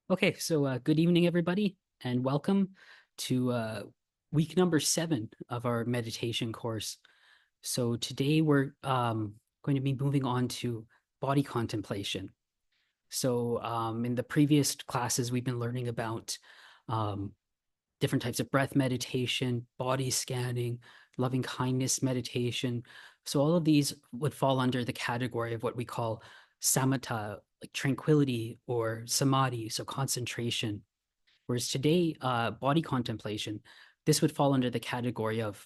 Okay, so good evening, everybody, and welcome to week number 7 of our meditation course. So today we're going to be moving on to body contemplation. So in the previous classes, we've been learning about um, different types of breath meditation, body scanning, loving kindness meditation. So all of these would fall under the category of what we call samatha, like tranquility, or samadhi, so concentration. Whereas today, body contemplation, this would fall under the category of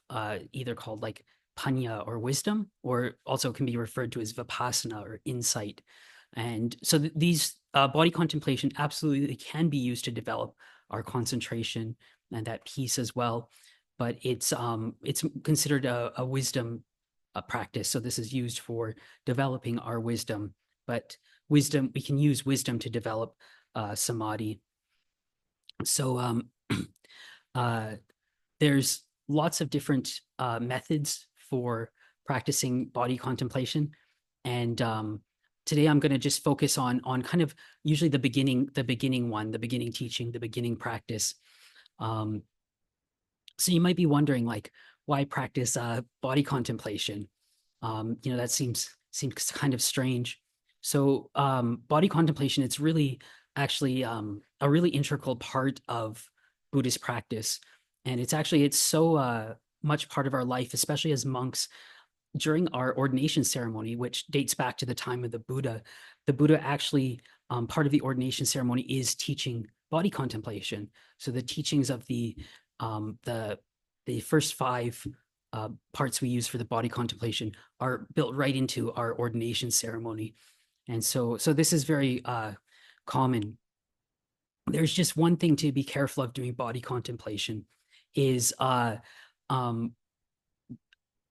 either called like panya or wisdom, or also can be referred to as vipassana or insight. And so these body contemplation absolutely can be used to develop our concentration and that peace as well. But it's considered a wisdom practice. So this is used for developing our wisdom. But wisdom, we can use wisdom to develop samadhi. So uh, there's lots of different methods for practicing body contemplation, and today I'm going to just focus on kind of usually the beginning teaching, the beginning practice. Um, so you might be wondering, like, why practice body contemplation? That seems kind of strange. So body contemplation, it's really actually a really integral part of Buddhist practice. And it's so much part of our life, especially as monks. During our ordination ceremony, which dates back to the time of the Buddha actually, part of the ordination ceremony is teaching body contemplation. So the teachings of um, the the first five parts we use for the body contemplation are built right into our ordination ceremony. And so this is very common. There's just one thing to be careful of doing body contemplation is um,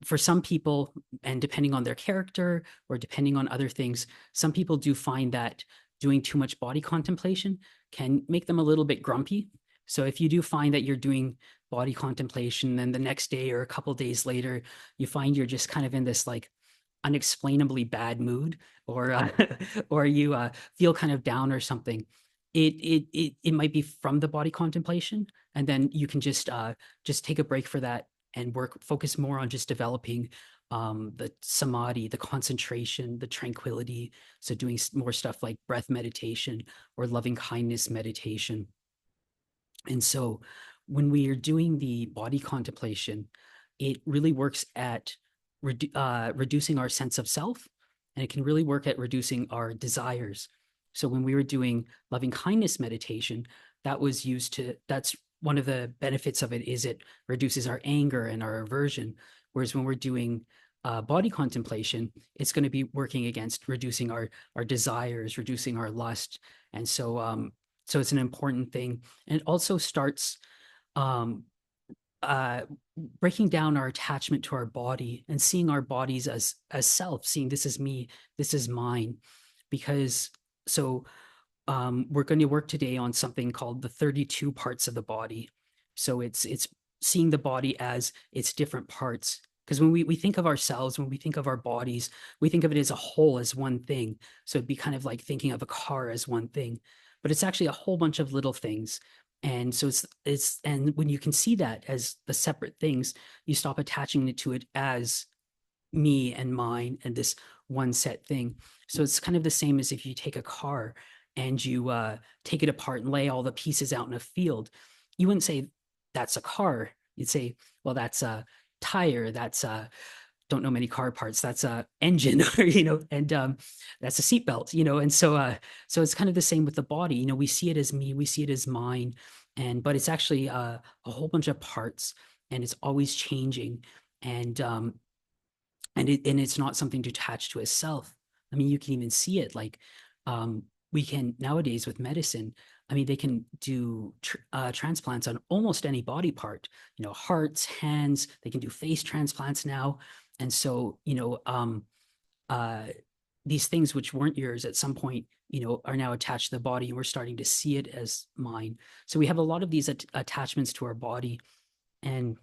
for some people, and depending on their character or depending on other things, some people do find that doing too much body contemplation can make them a little bit grumpy. So if you do find that you're doing body contemplation, then the next day or a couple days later, you find you're just kind of in this like unexplainably bad mood, or or you feel kind of down or something, it might be from the body contemplation, and then you can just take a break for that and focus more on just developing the samadhi, the concentration, the tranquility. So doing more stuff like breath meditation or loving kindness meditation. And so when we are doing the body contemplation, it really works at reducing our sense of self, and it can really work at reducing our desires. So when we were doing loving kindness meditation, that's one of the benefits of it, is it reduces our anger and our aversion. Whereas when we're doing body contemplation, it's going to be working against reducing our desires, reducing our lust. And so it's an important thing. And it also starts um, uh, breaking down our attachment to our body and seeing our bodies as self, seeing this is me, this is mine. Because so we're going to work today on something called the 32 parts of the body. So it's seeing the body as its different parts. Because when we think of ourselves, when we think of our bodies, we think of it as a whole, as one thing. So it'd be kind of like thinking of a car as one thing, but it's actually a whole bunch of little things. And so it's and when you can see that as the separate things, you stop attaching it to it as me and mine and this one set thing. So it's kind of the same as if you take a car and you take it apart and lay all the pieces out in a field. You wouldn't say that's a car. You'd say, well, that's a tire. That's a, don't know many car parts. That's a engine, or, and that's a seatbelt, and so it's kind of the same with the body. We see it as me, we see it as mine, but it's actually a whole bunch of parts, and it's always changing. And it's not something to attach to as self. I mean, you can even see it like we can nowadays with medicine. I mean, they can do transplants on almost any body part, hearts, hands. They can do face transplants now. And so, uh, these things which weren't yours at some point, are now attached to the body, and we're starting to see it as mine. So we have a lot of these attachments to our body. And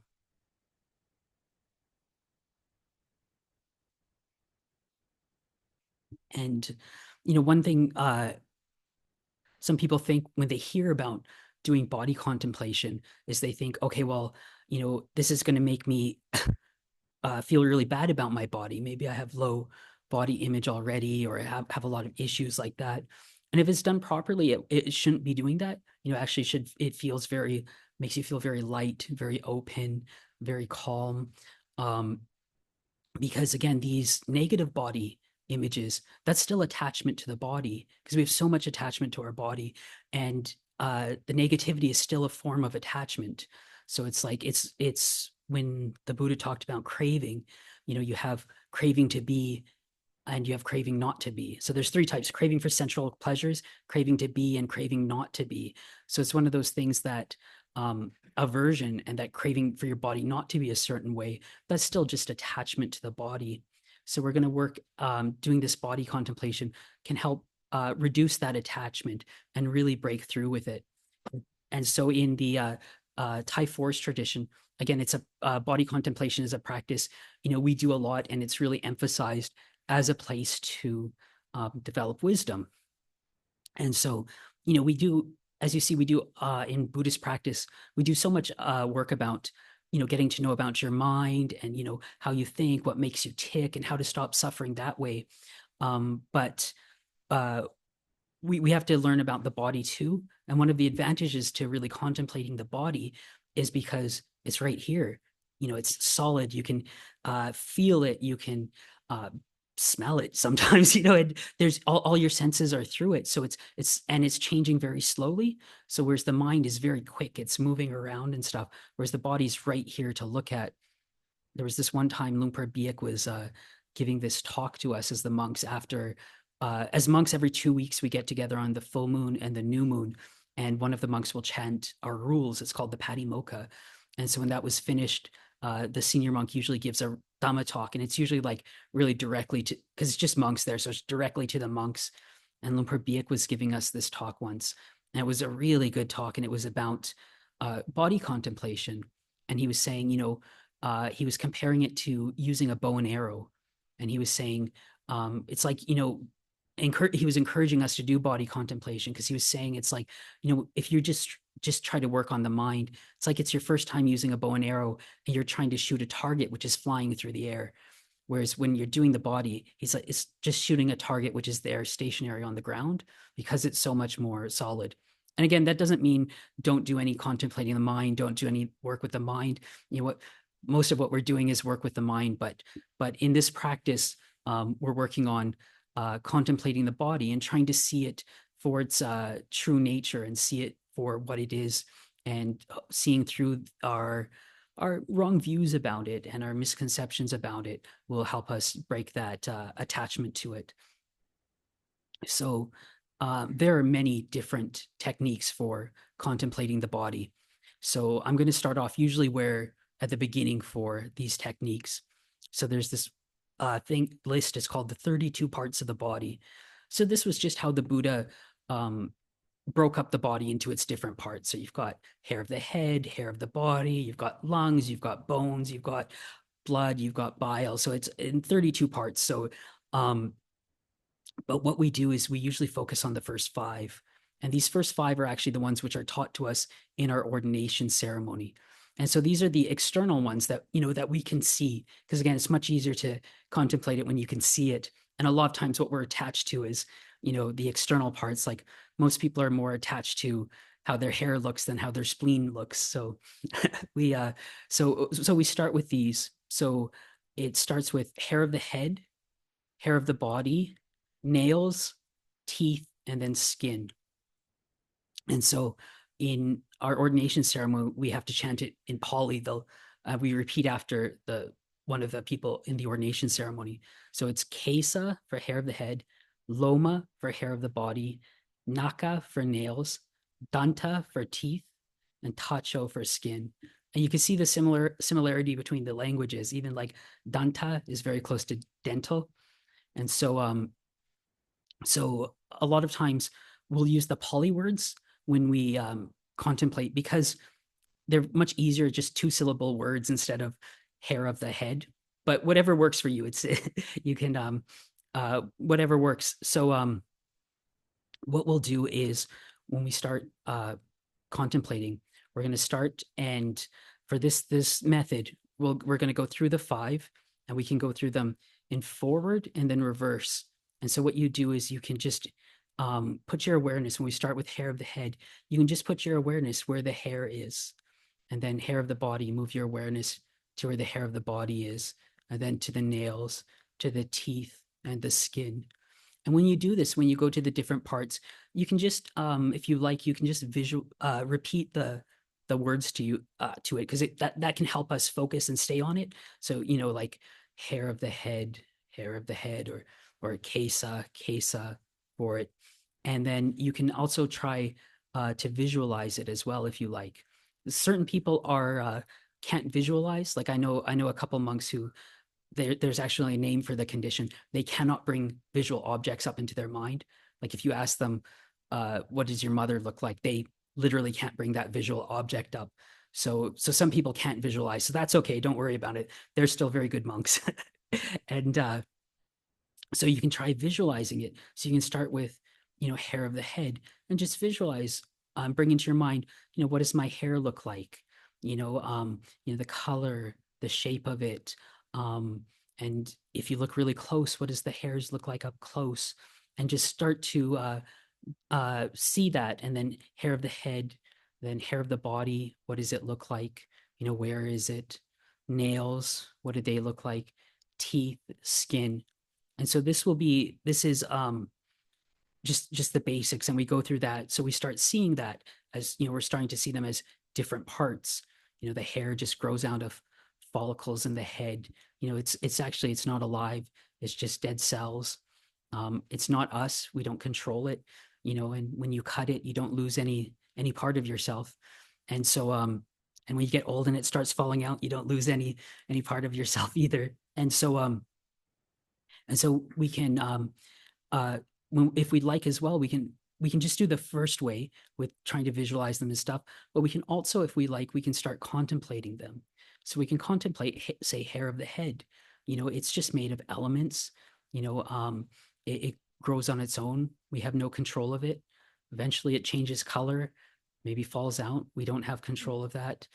and one thing, some people think when they hear about doing body contemplation is they think, okay, well, this is going to make me feel really bad about my body. Maybe I have low body image already, or I have a lot of issues like that. And if it's done properly, it shouldn't be doing that. Actually should, it feels very, makes you feel very light, very open, very calm. Um, because again, these negative body images, that's still attachment to the body, because we have so much attachment to our body. And the negativity is still a form of attachment. So it's like, it's when the Buddha talked about craving, you have craving to be and you have craving not to be. So there's three types: craving for sensual pleasures, craving to be, and craving not to be. So it's one of those things that aversion and that craving for your body not to be a certain way, that's still just attachment to the body. So we're going to work, doing this body contemplation can help reduce that attachment and really break through with it. And so in the Thai forest tradition, again, it's a body contemplation is a practice, we do a lot, and it's really emphasized as a place to develop wisdom. And so, we do, as you see, we do in Buddhist practice, we do so much work about, getting to know about your mind and, how you think, what makes you tick, and how to stop suffering that way. But uh, we have to learn about the body too. And one of the advantages to really contemplating the body is because it's right here. It's solid. You can feel it. You can uh, smell it sometimes, and there's all your senses are through it. So it's changing very slowly. So whereas the mind is very quick, it's moving around and stuff, whereas the body's right here to look at. There was this one time Lumpur Biek was giving this talk to us as the monks after, as monks, every 2 weeks we get together on the full moon and the new moon, and one of the monks will chant our rules. It's called the Patimokkha. And so when that was finished, the senior monk usually gives a Dhamma talk, and it's usually like really directly to, because it's just monks there, so it's directly to the monks. And Lumpur Biek was giving us this talk once, and it was a really good talk, and it was about body contemplation. And he was saying, he was comparing it to using a bow and arrow. And he was saying, it's like, he was encouraging us to do body contemplation, because he was saying it's like, if you just try to work on the mind, it's like it's your first time using a bow and arrow and you're trying to shoot a target which is flying through the air. Whereas when you're doing the body, he's like, it's just shooting a target which is there stationary on the ground, because it's so much more solid. And again, that doesn't mean don't do any contemplating the mind, don't do any work with the mind. What most of what we're doing is work with the mind, but in this practice, we're working on contemplating the body and trying to see it for its true nature and see it for what it is, and seeing through our wrong views about it and our misconceptions about it will help us break that attachment to it. So there are many different techniques for contemplating the body. So I'm going to start off usually where at the beginning for these techniques. So there's this thing list. It's called the 32 parts of the body. So this was just how the Buddha broke up the body into its different parts. So you've got hair of the head, hair of the body, you've got lungs, you've got bones, you've got blood, you've got bile. So it's in 32 parts. So but what we do is we usually focus on the first five. And these first five are actually the ones which are taught to us in our ordination ceremony. And so these are the external ones that, that we can see. Because again, it's much easier to contemplate it when you can see it. And a lot of times what we're attached to is, the external parts. Like most people are more attached to how their hair looks than how their spleen looks. So we so we start with these. So it starts with hair of the head, hair of the body, nails, teeth, and then skin. And so in our ordination ceremony, we have to chant it in Pali. We repeat after the one of the people in the ordination ceremony. So it's Kesa for hair of the head, Loma for hair of the body, Naka for nails, Danta for teeth, and Tacho for skin. And you can see the similarity between the languages. Even like Danta is very close to dental. And so a lot of times we'll use the Pali words when we contemplate, because they're much easier, just 2-syllable words instead of hair of the head. But whatever works for you, it's you can whatever works. So what we'll do is when we start contemplating, we're going to start, and for this method, we're going to go through the five, and we can go through them in forward and then reverse. And so what you do is you can just put your awareness, when we start with hair of the head, you can just put your awareness where the hair is, and then hair of the body, move your awareness to where the hair of the body is, and then to the nails, to the teeth, and the skin. And when you do this, when you go to the different parts, you can just, if you like, you can just repeat the words to it, because that can help us focus and stay on it. So like hair of the head, hair of the head, or kesa, kesa for it. And then you can also try to visualize it as well if you like. Certain people are can't visualize. Like I know a couple monks who there's actually a name for the condition. They cannot bring visual objects up into their mind. Like if you ask them, what does your mother look like? They literally can't bring that visual object up. So some people can't visualize. So that's okay. Don't worry about it. They're still very good monks. And so you can try visualizing it. So you can start with, hair of the head, and just visualize, bring into your mind, what does my hair look like? The color, the shape of it. And if you look really close, what does the hairs look like up close? And just start to see that. And then hair of the head, then hair of the body. What does it look like? Where is it? Nails, what do they look like? Teeth, skin. And so this is just the basics, and we go through that. So we start seeing that as, we're starting to see them as different parts. The hair just grows out of follicles in the head. It's actually, it's not alive. It's just dead cells. It's not us. We don't control it. And when you cut it, you don't lose any part of yourself. And so and when you get old and it starts falling out, you don't lose any part of yourself either. And so we can uh if we'd like as well, we can just do the first way with trying to visualize them and stuff, but we can also, if we like, we can start contemplating them. So we can contemplate, say, hair of the head. It's just made of elements. It grows on its own. We have no control of it. Eventually it changes color, maybe falls out. We don't have control of that.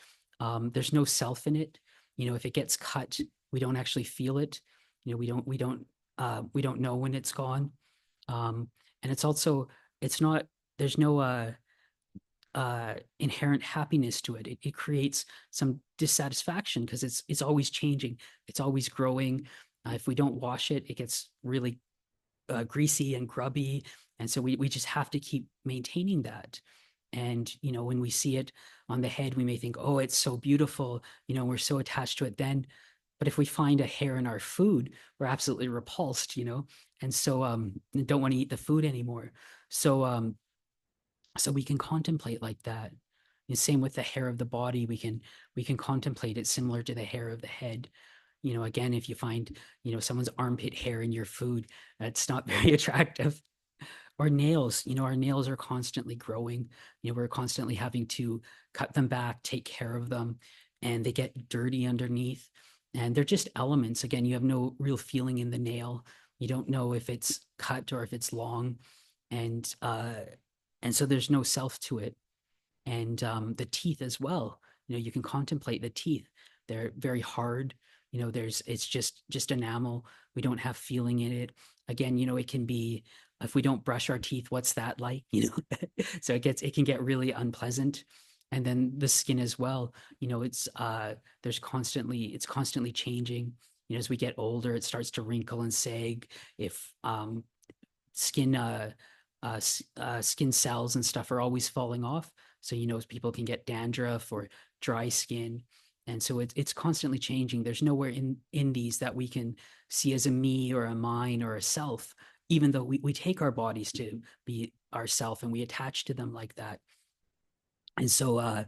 There's no self in it. If it gets cut, we don't actually feel it. We don't know when it's gone. And it's also, it's not, there's no inherent happiness to it. It creates some dissatisfaction because it's always changing. It's always growing. If we don't wash it, it gets really greasy and grubby. And so we just have to keep maintaining that. And, when we see it on the head, we may think, oh, it's so beautiful. We're so attached to it then. But if we find a hair in our food, we're absolutely repulsed. And so don't want to eat the food anymore. So we can contemplate like that. And same with the hair of the body, we can contemplate it similar to the hair of the head. Again, if you find, someone's armpit hair in your food, that's not very attractive. Or nails, our nails are constantly growing. We're constantly having to cut them back, take care of them, and they get dirty underneath. And they're just elements. Again, you have no real feeling in the nail. You don't know if it's cut or if it's long. And so there's no self to it. And the teeth as well. You can contemplate the teeth. They're very hard. It's just enamel. We don't have feeling in it. Again, it can be, if we don't brush our teeth, what's that like? So it can get really unpleasant. And then the skin as well. It's constantly changing. As we get older, it starts to wrinkle and sag. If skin skin cells and stuff are always falling off. So, people can get dandruff or dry skin. And so it's constantly changing. There's nowhere in these that we can see as a me or a mine or a self, even though we take our bodies to be ourself and we attach to them like that. And so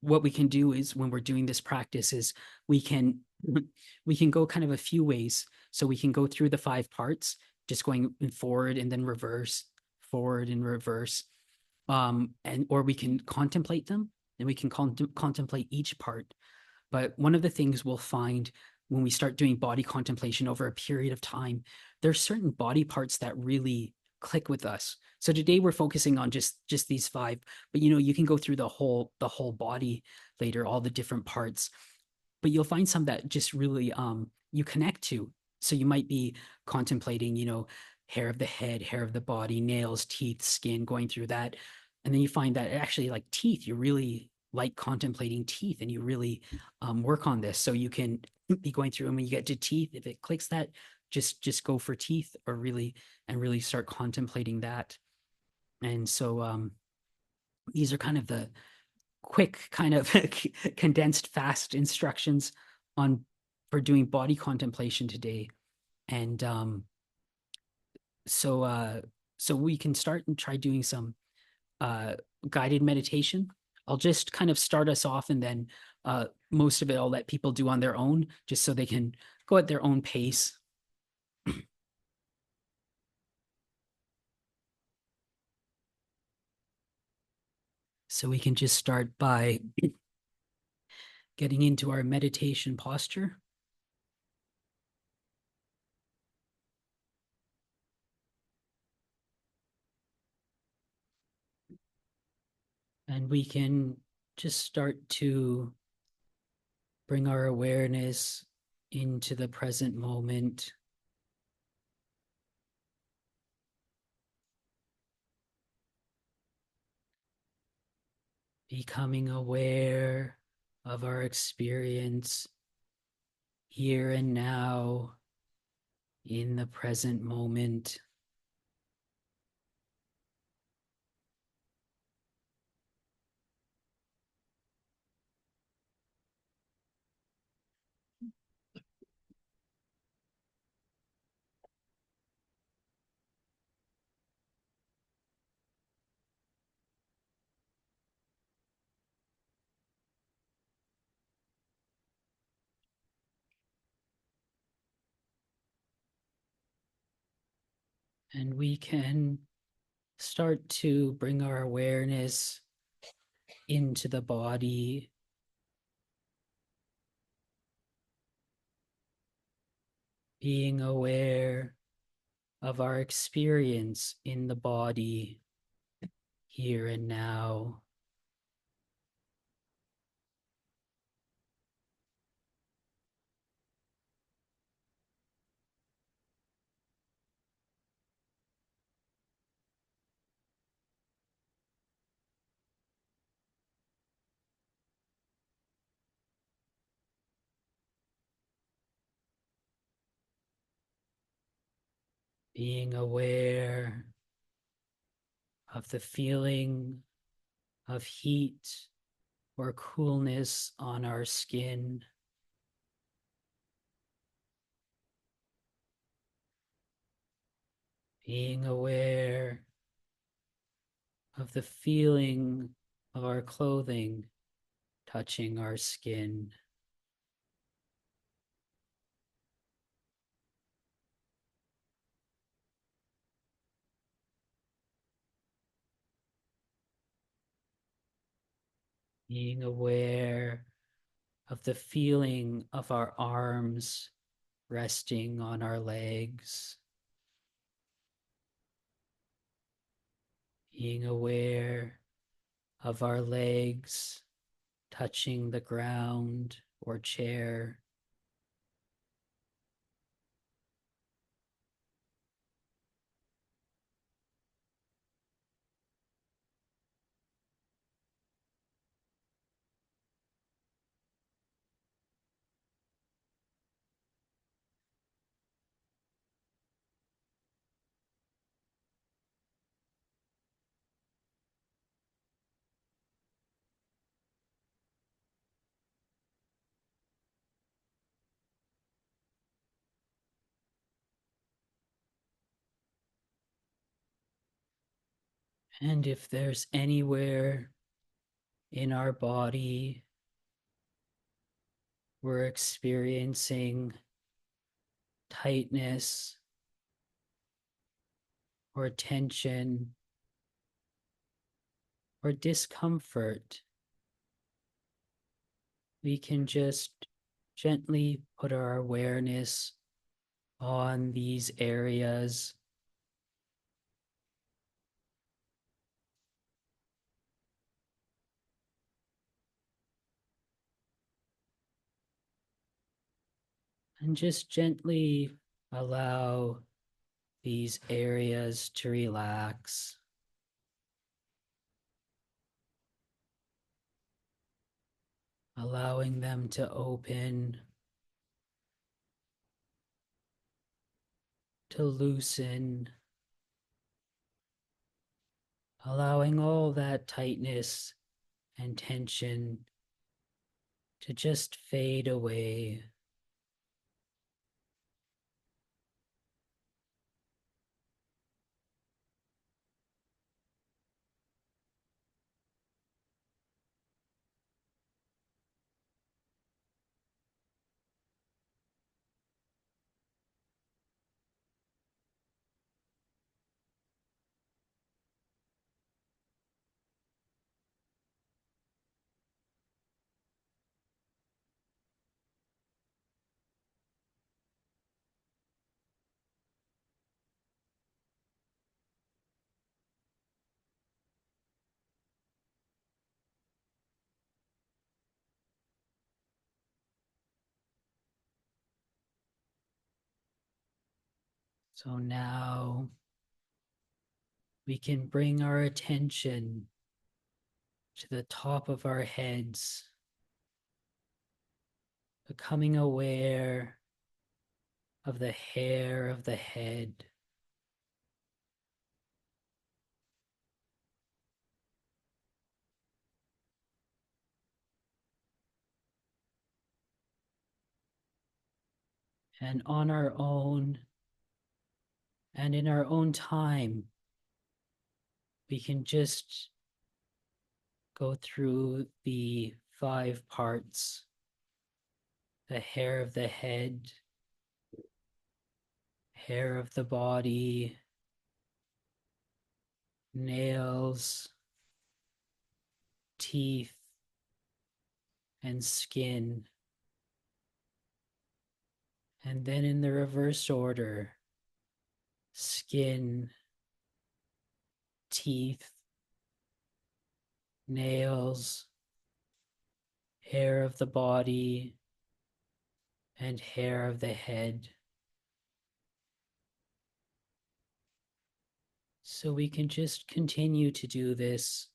what we can do is, when we're doing this practice, is we can we can go kind of a few ways. So we can go through the five parts, just going forward and then reverse, forward and reverse. Or we can contemplate them, and we can contemplate each part. But one of the things we'll find when we start doing body contemplation over a period of time, there's certain body parts that really click with us. So today we're focusing on just these five, but you can go through the whole body later, all the different parts, but you'll find some that just really you connect to. So you might be contemplating, hair of the head, hair of the body, nails, teeth, skin, going through that. And then you find that actually, like teeth, you really like contemplating teeth, and you really work on this. So you can be going through, and when you get to teeth, if it clicks that, just go for teeth, or really start contemplating that. And so these are kind of the quick, kind of condensed, fast instructions on for doing body contemplation today. And so so we can start and try doing some uh guided meditation. I'll just kind of start us off, and then most of it I'll let people do on their own, just so they can go at their own pace. So we can just start by getting into our meditation posture. And we can just start to bring our awareness into the present moment, becoming aware of our experience here and now in the present moment. And we can start to bring our awareness into the body, being aware of our experience in the body here and now. Being aware of the feeling of heat or coolness on our skin. Being aware of the feeling of our clothing touching our skin. Being aware of the feeling of our arms resting on our legs. Being aware of our legs touching the ground or chair. And if there's anywhere in our body we're experiencing tightness or tension or discomfort, we can just gently put our awareness on these areas And just gently allow these areas to relax. Allowing them to open, to loosen, allowing all that tightness and tension to just fade away. So now we can bring our attention to the top of our heads, becoming aware of the hair of the head. And on our own, and in our own time, we can just go through the 5 parts: the hair of the head, hair of the body, nails, teeth, and skin. And then in the reverse order: skin, teeth, nails, hair of the body, and hair of the head. So we can just continue to do this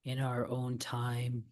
in our own time.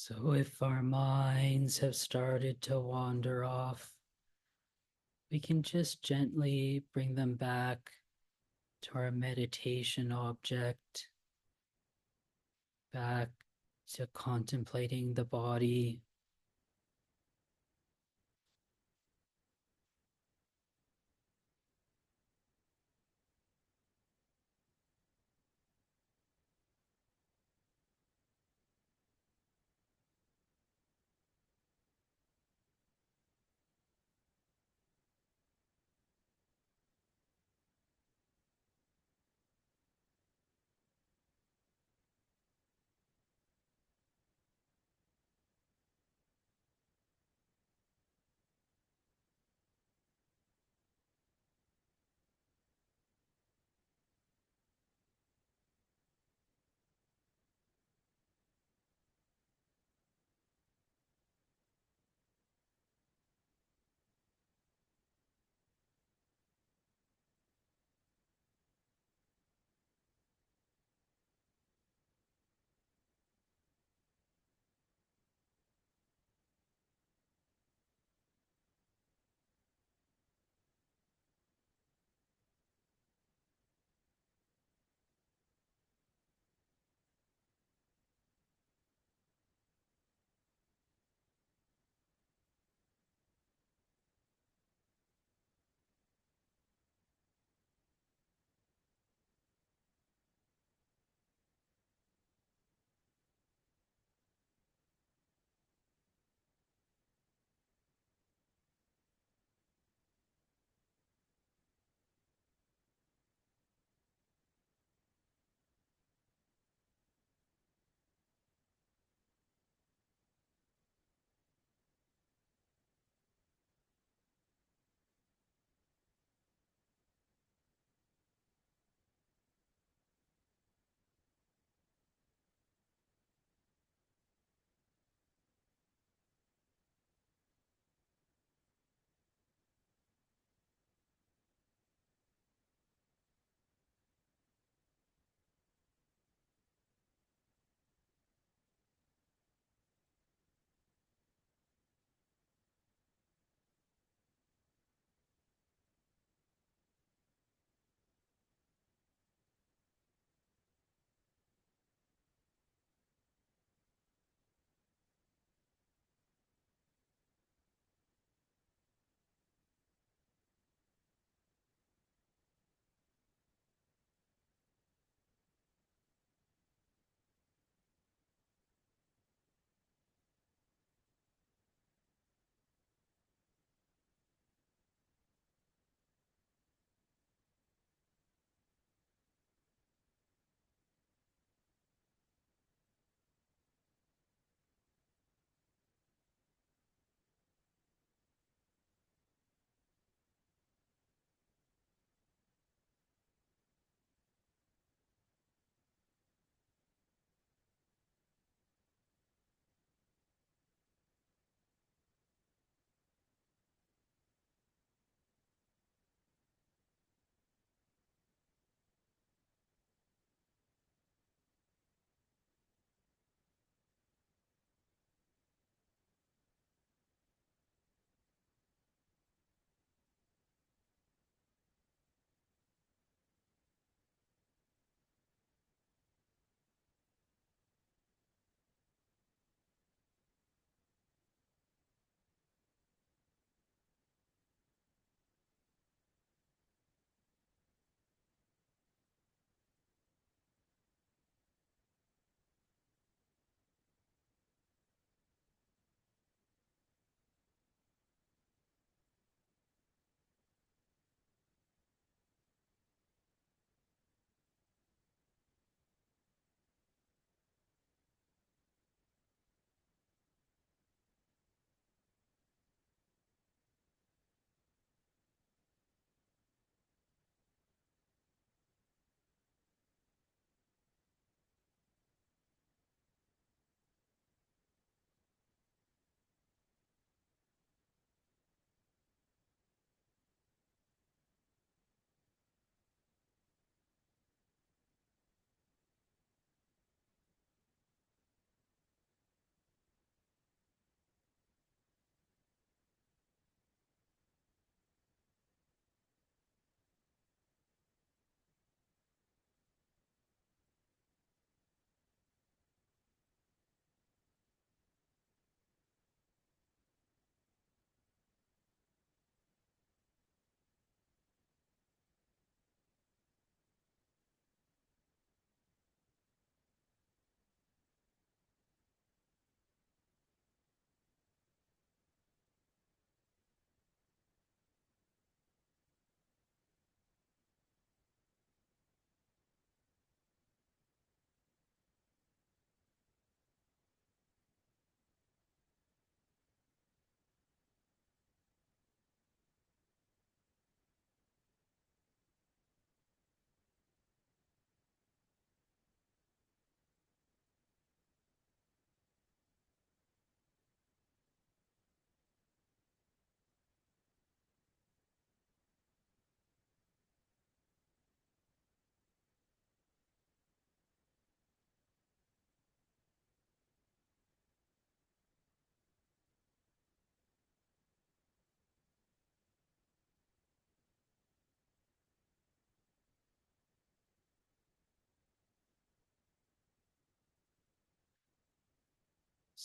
So if our minds have started to wander off, we can just gently bring them back to our meditation object, back to contemplating the body.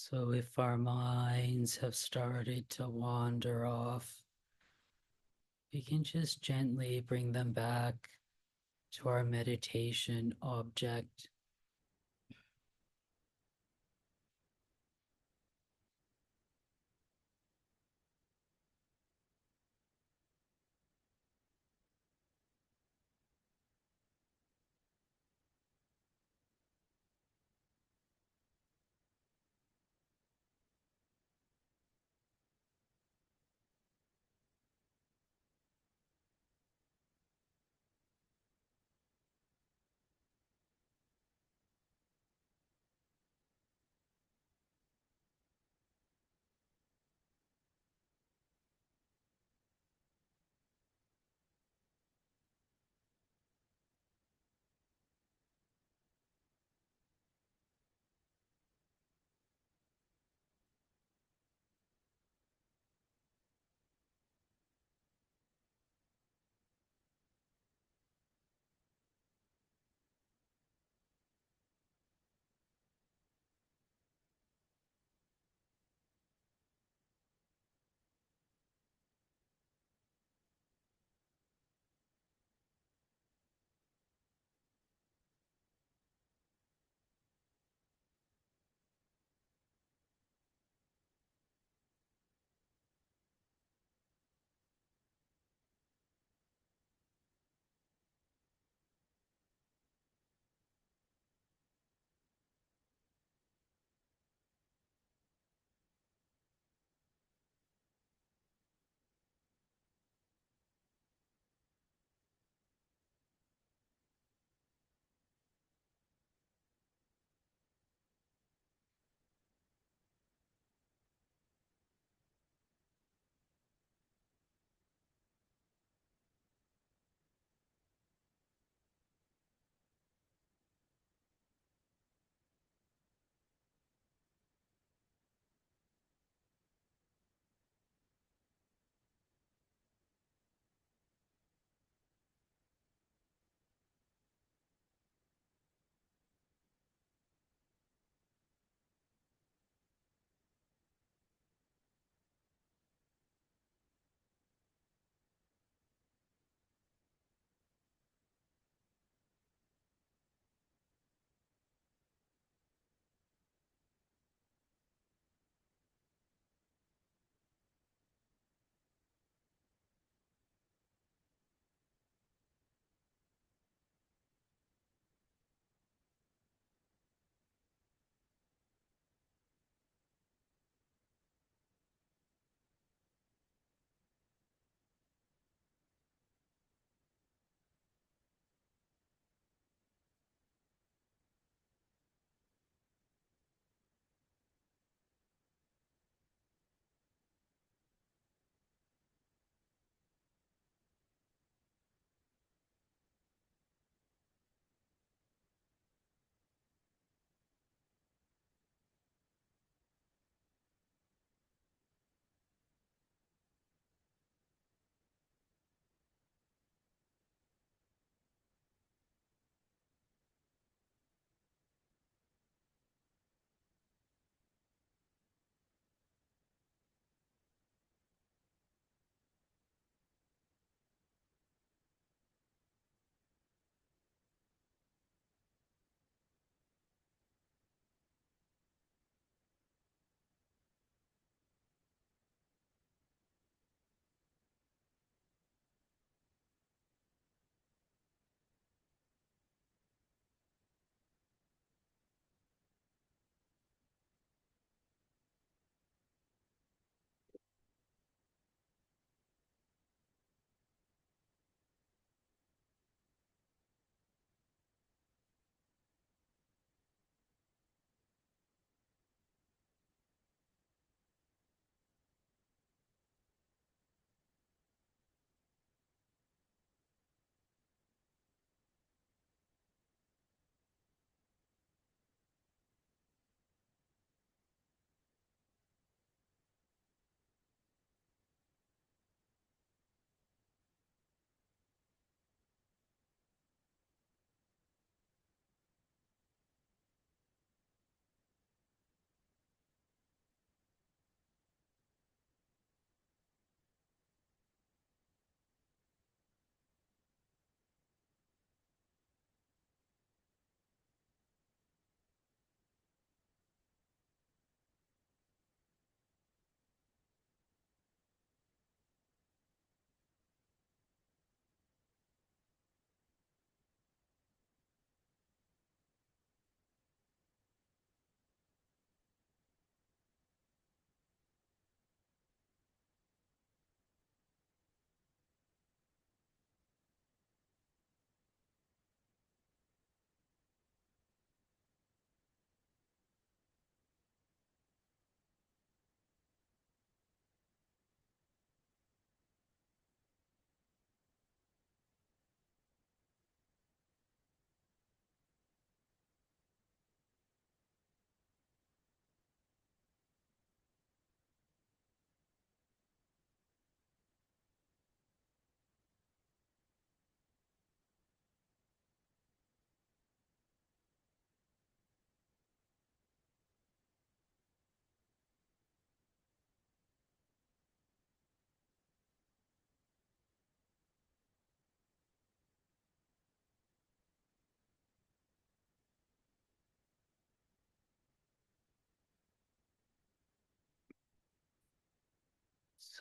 So if our minds have started to wander off, we can just gently bring them back to our meditation object.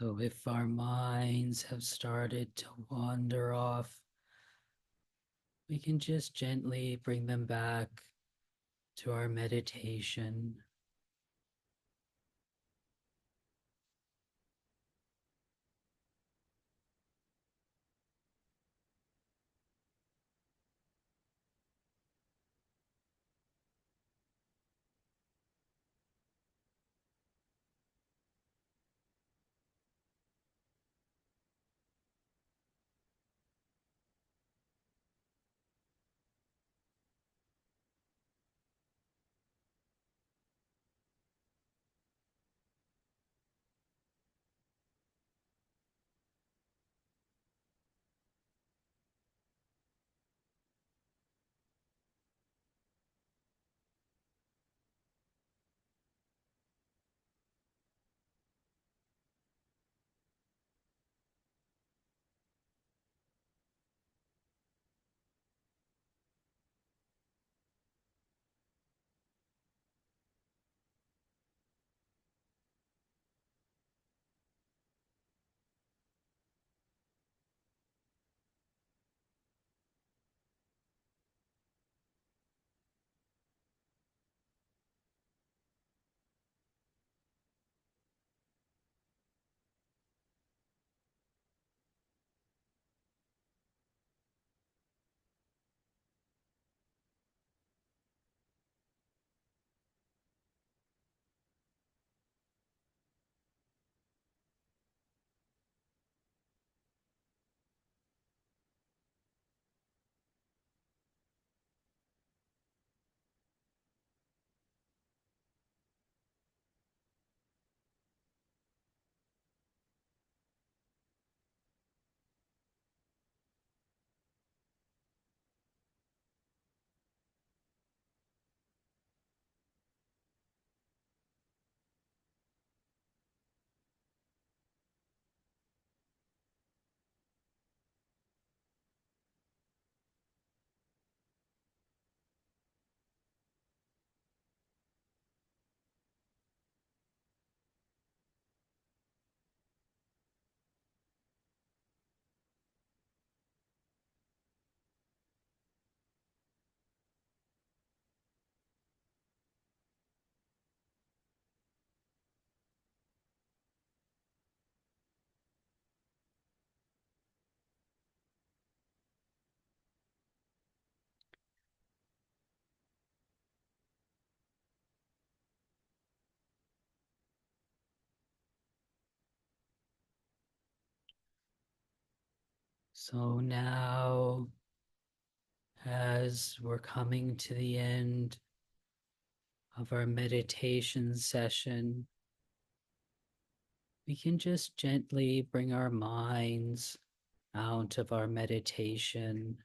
So if our minds have started to wander off, we can just gently bring them back to our meditation. So now, as we're coming to the end of our meditation session, we can just gently bring our minds out of our meditation.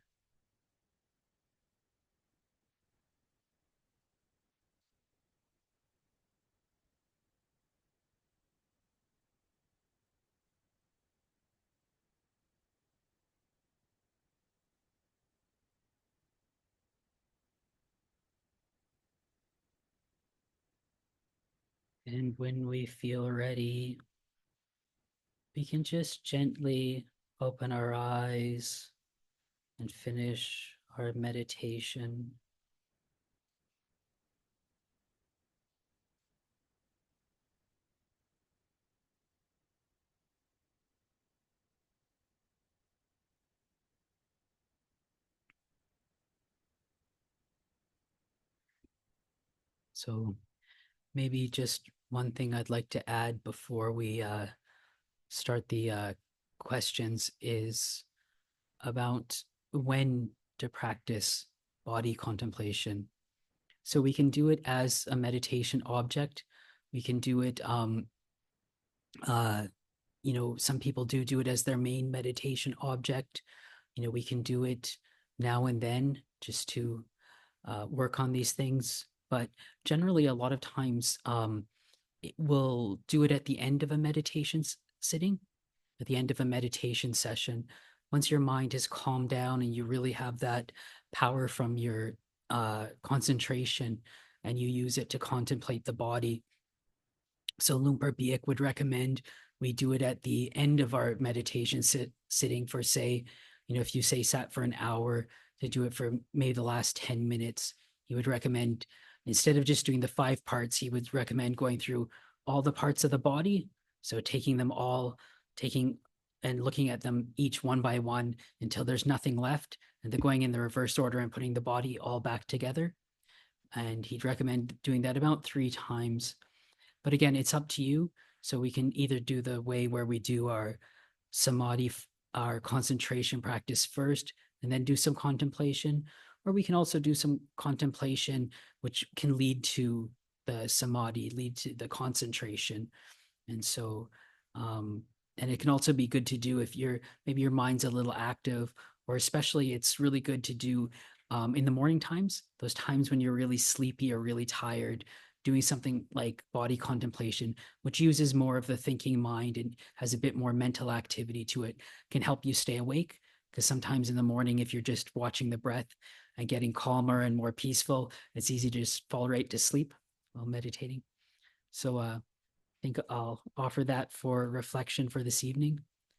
And when we feel ready, we can just gently open our eyes and finish our meditation. So maybe just one thing I'd like to add before we start the questions is about when to practice body contemplation. So we can do it as a meditation object. We can do it, uh, some people do it as their main meditation object. We can do it now and then just to work on these things. But generally, a lot of times, we'll do it at the end of a meditation sitting, at the end of a meditation session. Once your mind has calmed down and you really have that power from your concentration and you use it to contemplate the body. So Lumbar Biek would recommend we do it at the end of our meditation sitting for, say, if you say sat for an hour, to do it for maybe the last 10 minutes. He would recommend, instead of just doing the 5 parts, he would recommend going through all the parts of the body. So taking and looking at them each one by one until there's nothing left, and then going in the reverse order and putting the body all back together. And he'd recommend doing that about 3 times. But again, it's up to you. So we can either do the way where we do our samadhi, our concentration practice first, and then do some contemplation, or we can also do some contemplation, which can lead to the samadhi, lead to the concentration. And so, and it can also be good to do if maybe your mind's a little active, or especially it's really good to do in the morning times, those times when you're really sleepy or really tired. Doing something like body contemplation, which uses more of the thinking mind and has a bit more mental activity to it, can help you stay awake. Because sometimes in the morning, if you're just watching the breath and getting calmer and more peaceful, it's easy to just fall right to sleep while meditating. So I think I'll offer that for reflection for this evening.